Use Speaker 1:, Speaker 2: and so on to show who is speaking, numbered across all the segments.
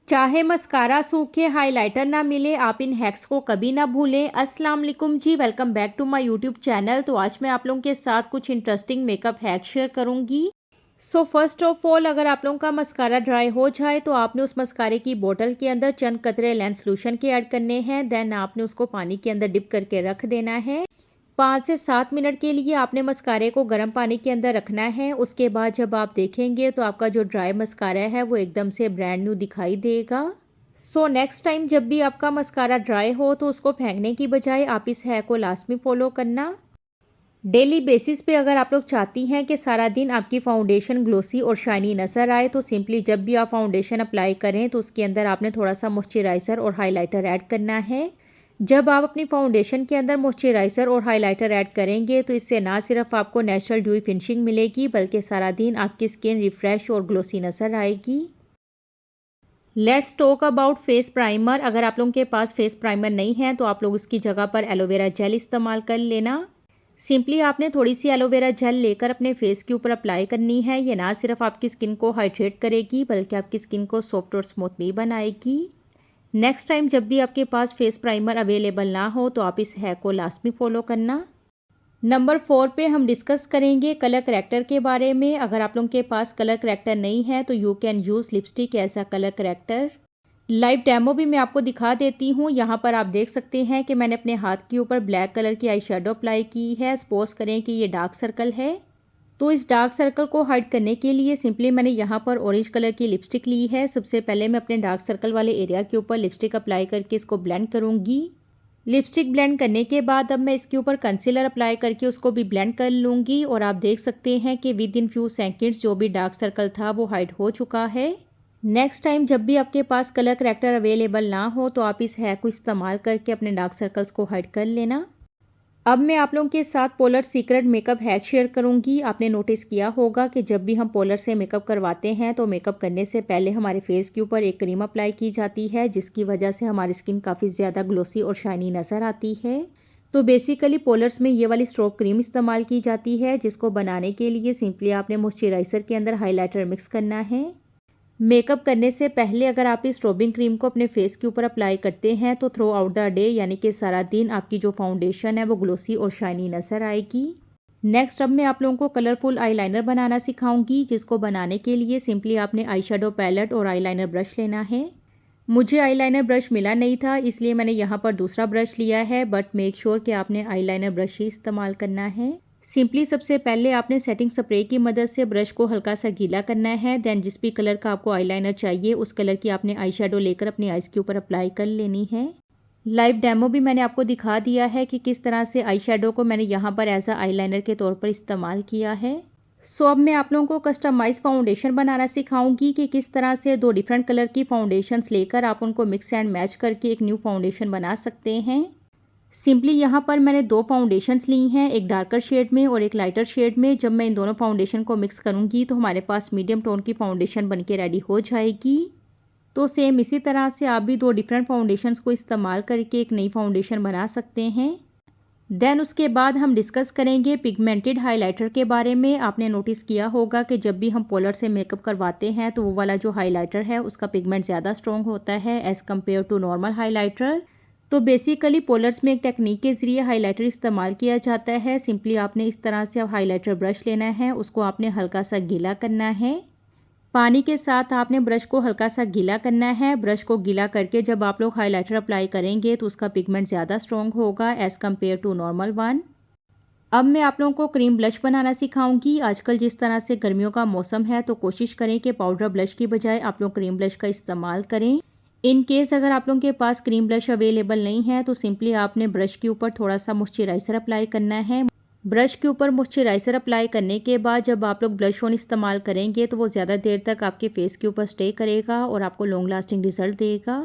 Speaker 1: चाहे मस्कारा सूखे हाइलाइटर ना मिले, आप इन हैक्स को कभी ना भूलें। अस्सलाम वालेकुम जी, welcome back to my YouTube channel. तो आज मैं आप लोगों के साथ कुछ इंटरेस्टिंग मेकअप हैक शेयर करूंगी। सो फर्स्ट ऑफ ऑल, अगर आप लोगों का मस्कारा ड्राई हो जाए तो आपने उस मस्कारे की बोतल के अंदर चंद कतरे लेंस सोल्यूशन के ऐड करने हैं। देन आपने उसको पानी के अंदर डिप करके रख देना है। 5 से 7 मिनट के लिए आपने मस्कारे को गर्म पानी के अंदर रखना है। उसके बाद जब आप देखेंगे तो आपका जो ड्राई मस्कारा है वो एकदम से ब्रांड न्यू दिखाई देगा। सो नेक्स्ट टाइम जब भी आपका मस्कारा ड्राई हो तो उसको फेंकने की बजाय आप इस हैक को लास्ट में फॉलो करना। डेली बेसिस पे अगर आप लोग चाहती हैं कि सारा दिन आपकी फाउंडेशन ग्लोसी और शाइनी नज़र आए, तो सिंपली जब भी आप फाउंडेशन अप्लाई करें तो उसके अंदर आपने थोड़ा सा मॉइस्चराइज़र और हाइलाइटर ऐड करना है। जब आप अपनी फाउंडेशन के अंदर मॉइस्चराइज़र और हाइलाइटर ऐड करेंगे तो इससे ना सिर्फ आपको नेचुरल ड्यूई फिनिशिंग मिलेगी, बल्कि सारा दिन आपकी स्किन रिफ्रेश और ग्लोसी नज़र आएगी। Let's talk about face primer. अगर आप लोगों के पास फेस प्राइमर नहीं है तो आप लोग इसकी जगह पर एलोवेरा जेल इस्तेमाल कर लेना। सिंपली आपने थोड़ी सी एलोवेरा जेल लेकर अपने फेस के ऊपर अप्लाई करनी है। ये ना सिर्फ आपकी स्किन को हाइड्रेट करेगी, बल्कि आपकी स्किन को सॉफ्ट और स्मूथ भी बनाएगी। नेक्स्ट टाइम जब भी आपके पास फेस प्राइमर अवेलेबल ना हो तो आप इस हैक को लास्ट में फॉलो करना। नंबर 4 पे हम डिस्कस करेंगे कलर करेक्टर के बारे में। अगर आप लोगों के पास कलर करेक्टर नहीं है तो you can use lipstick as a colour character. Live demo भी मैं आपको दिखा देती हूँ। यहाँ पर आप देख सकते हैं कि मैंने अपने हाथ के ऊपर ब्लैक कलर की आई शेडो अप्लाई की है। सपोज करें कि ये डार्क सर्कल है, तो इस डार्क सर्कल को हाइड करने के लिए सिंपली मैंने यहाँ पर ऑरेंज कलर की लिपस्टिक ली है। सबसे पहले मैं अपने डार्क सर्कल वाले एरिया के ऊपर लिपस्टिक अप्लाई करके इसको ब्लेंड करूँगी। लिपस्टिक ब्लेंड करने के बाद अब मैं इसके ऊपर कंसीलर अप्लाई करके उसको भी ब्लेंड कर लूँगी। और आप देख सकते हैं कि विद इन फ्यू सेकेंड्स जो भी डार्क सर्कल था वो हाइड हो चुका है। नेक्स्ट टाइम जब भी आपके पास कलर करेक्टर अवेलेबल ना हो तो आप इस हैक को इस्तेमाल करके अपने डार्क सर्कल्स को हाइड कर लेना। अब मैं आप लोगों के साथ polar secret makeup hack share करूंगी। आपने नोटिस किया होगा कि जब भी हम पोलर से मेकअप करवाते हैं तो मेकअप करने से पहले हमारे फेस के ऊपर एक क्रीम अप्लाई की जाती है, जिसकी वजह से हमारी स्किन काफ़ी ज़्यादा ग्लोसी और शाइनी नज़र आती है। तो बेसिकली पोलर्स में ये वाली स्ट्रोक क्रीम इस्तेमाल की जाती है, जिसको बनाने के लिए सिंपली आपने मॉइस्चराइज़र के अंदर हाइलाइटर मिक्स करना है। मेकअप करने से पहले अगर आप इस स्ट्रोबिंग क्रीम को अपने फेस के ऊपर अप्लाई करते हैं तो थ्रू आउट द डे, यानी कि सारा दिन, आपकी जो फाउंडेशन है वो ग्लोसी और शाइनी नज़र आएगी। नेक्स्ट अब मैं आप लोगों को कलरफुल आईलाइनर बनाना सिखाऊंगी, जिसको बनाने के लिए सिंपली आपने आई शेडो पैलेट और आईलाइनर ब्रश लेना है। मुझे आईलाइनर ब्रश मिला नहीं था, इसलिए मैंने यहाँ पर दूसरा ब्रश लिया है, बट मेक श्योर कि आपने आईलाइनर ब्रश ही इस्तेमाल करना है। सिंपली सबसे पहले आपने सेटिंग स्प्रे की मदद से ब्रश को हल्का सा गीला करना है। देन जिस भी कलर का आपको आईलाइनर चाहिए उस कलर की आपने आई शेडो लेकर अपनी आईज के ऊपर अप्लाई कर लेनी है। लाइव डेमो भी मैंने आपको दिखा दिया है कि किस तरह से आई शेडो को मैंने यहाँ पर एज अ आईलाइनर के तौर पर इस्तेमाल किया है। सो अब मैं आप लोगों को कस्टमाइज फाउंडेशन बनाना सिखाऊंगी कि किस तरह से दो डिफरेंट कलर की फाउंडेशंस लेकर आप उनको मिक्स एंड मैच करके एक न्यू फाउंडेशन बना सकते हैं। सिंपली यहाँ पर मैंने दो फाउंडेशंस ली हैं, एक डार्कर शेड में और एक लाइटर शेड में। जब मैं इन दोनों फाउंडेशन को मिक्स करूँगी तो हमारे पास मीडियम टोन की फाउंडेशन बनके रेडी हो जाएगी। तो सेम इसी तरह से आप भी दो डिफरेंट फाउंडेशंस को इस्तेमाल करके एक नई फाउंडेशन बना सकते हैं। देन उसके बाद हम डिस्कस करेंगे पिगमेंटेड हाइलाइटर के बारे में। आपने नोटिस किया होगा कि जब भी हम पोलर से मेकअप करवाते हैं तो वो वाला जो हाइलाइटर है उसका पिगमेंट ज़्यादा स्ट्रॉन्ग होता है as compare to normal highlighter. तो बेसिकली पोलर्स में एक टेक्निक के ज़रिए हाइलाइटर इस्तेमाल किया जाता है। सिंपली आपने इस तरह से हाइलाइटर ब्रश लेना है, उसको आपने हल्का सा गीला करना है। पानी के साथ आपने ब्रश को हल्का सा गीला करना है। ब्रश को गीला करके जब आप लोग हाइलाइटर अप्लाई करेंगे तो उसका पिगमेंट ज़्यादा स्ट्रॉन्ग होगा as compare to normal one. अब मैं आप लोगों को क्रीम ब्लश बनाना सिखाऊंगी। आजकल जिस तरह से गर्मियों का मौसम है तो कोशिश करें कि पाउडर ब्लश की बजाय आप लोग क्रीम ब्लश का इस्तेमाल करें। इन केस अगर आप लोगों के पास क्रीम ब्लश अवेलेबल नहीं है तो सिंपली आपने ब्रश के ऊपर थोड़ा सा मॉइस्चराइज़र अप्लाई करना है। ब्रश के ऊपर मॉइस्चराइज़र अप्लाई करने के बाद जब आप लोग ब्लश ऑन इस्तेमाल करेंगे तो वो ज़्यादा देर तक आपके फेस के ऊपर स्टे करेगा और आपको लॉन्ग लास्टिंग रिजल्ट देगा।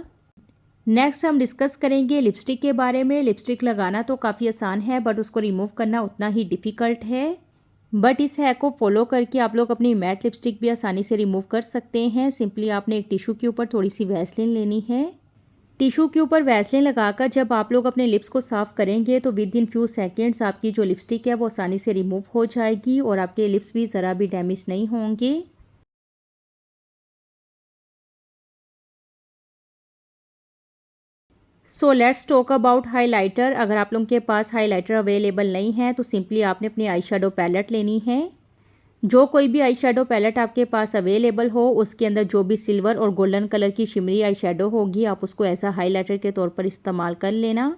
Speaker 1: नेक्स्ट हम डिस्कस करेंगे लिपस्टिक के बारे में। लिपस्टिक लगाना तो काफ़ी आसान है, बट उसको रिमूव करना उतना ही डिफ़िकल्ट है। बट इस हैक को फॉलो करके आप लोग अपनी मैट लिपस्टिक भी आसानी से रिमूव कर सकते हैं। सिंपली आपने एक टिश्यू के ऊपर थोड़ी सी वैसलीन लेनी है। टिश्यू के ऊपर वैसलीन लगाकर जब आप लोग अपने लिप्स को साफ़ करेंगे तो विद इन फ्यू सेकेंड्स आपकी जो लिपस्टिक है वो आसानी से रिमूव हो जाएगी और आपके लिप्स भी ज़रा भी डैमेज नहीं होंगे। So let's talk about highlighter. अगर आप लोगों के पास हाइलाइटर अवेलेबल नहीं है तो सिंपली आपने अपनी आई शेडो पैलेट लेनी है। जो कोई भी आई शेडो पैलेट आपके पास अवेलेबल हो उसके अंदर जो भी सिल्वर और गोल्डन कलर की शिमरी आई शेडो होगी आप उसको ऐसा हाइलाइटर के तौर पर इस्तेमाल कर लेना।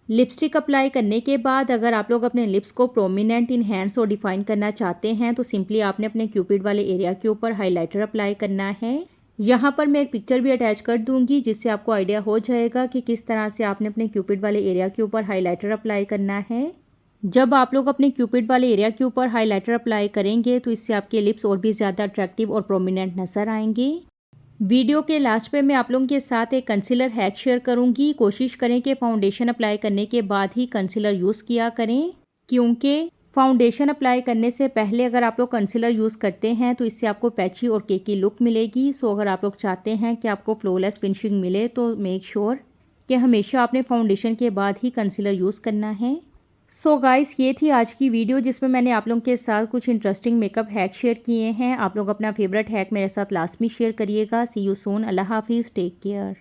Speaker 1: लिपस्टिक अप्लाई करने के बाद अगर आप लोग अपने लिप्स को प्रोमिनेंट, इनहेंस और डिफाइन करना चाहते हैं तो सिंपली आपने अपने क्यूपिड वाले एरिया के ऊपर हाइलाइटर अप्लाई करना है। यहाँ पर मैं एक पिक्चर भी अटैच कर दूंगी जिससे आपको आइडिया हो जाएगा कि किस तरह से आपने अपने क्यूपिड वाले एरिया के ऊपर हाइलाइटर अप्लाई करना है। जब आप लोग अपने क्यूपिड वाले एरिया के ऊपर हाइलाइटर अप्लाई करेंगे तो इससे आपके लिप्स और भी ज़्यादा अट्रैक्टिव और प्रोमिनेंट नज़र आएंगे। वीडियो के लास्ट पे मैं आप लोगों के साथ एक कंसीलर हैक शेयर करूंगी। कोशिश करें कि फाउंडेशन अप्लाई करने के बाद ही कंसीलर यूज़ किया करें, क्योंकि फाउंडेशन अप्लाई करने से पहले अगर आप लोग कंसीलर यूज़ करते हैं तो इससे आपको पैची और केकी लुक मिलेगी। सो अगर आप लोग चाहते हैं कि आपको फ्लॉलेस फिनिशिंग मिले तो मेक श्योर कि हमेशा आपने फाउंडेशन के बाद ही कंसीलर यूज़ करना है। सो गाइस, ये थी आज की वीडियो जिसमें मैंने आप लोगों के साथ कुछ इंटरेस्टिंग मेकअप हैक शेयर किए हैं। आप लोग अपना फेवरेट हैक मेरे साथ लास्ट में शेयर करिएगा। सी यू सून। अल्लाह हाफिज़। Take care.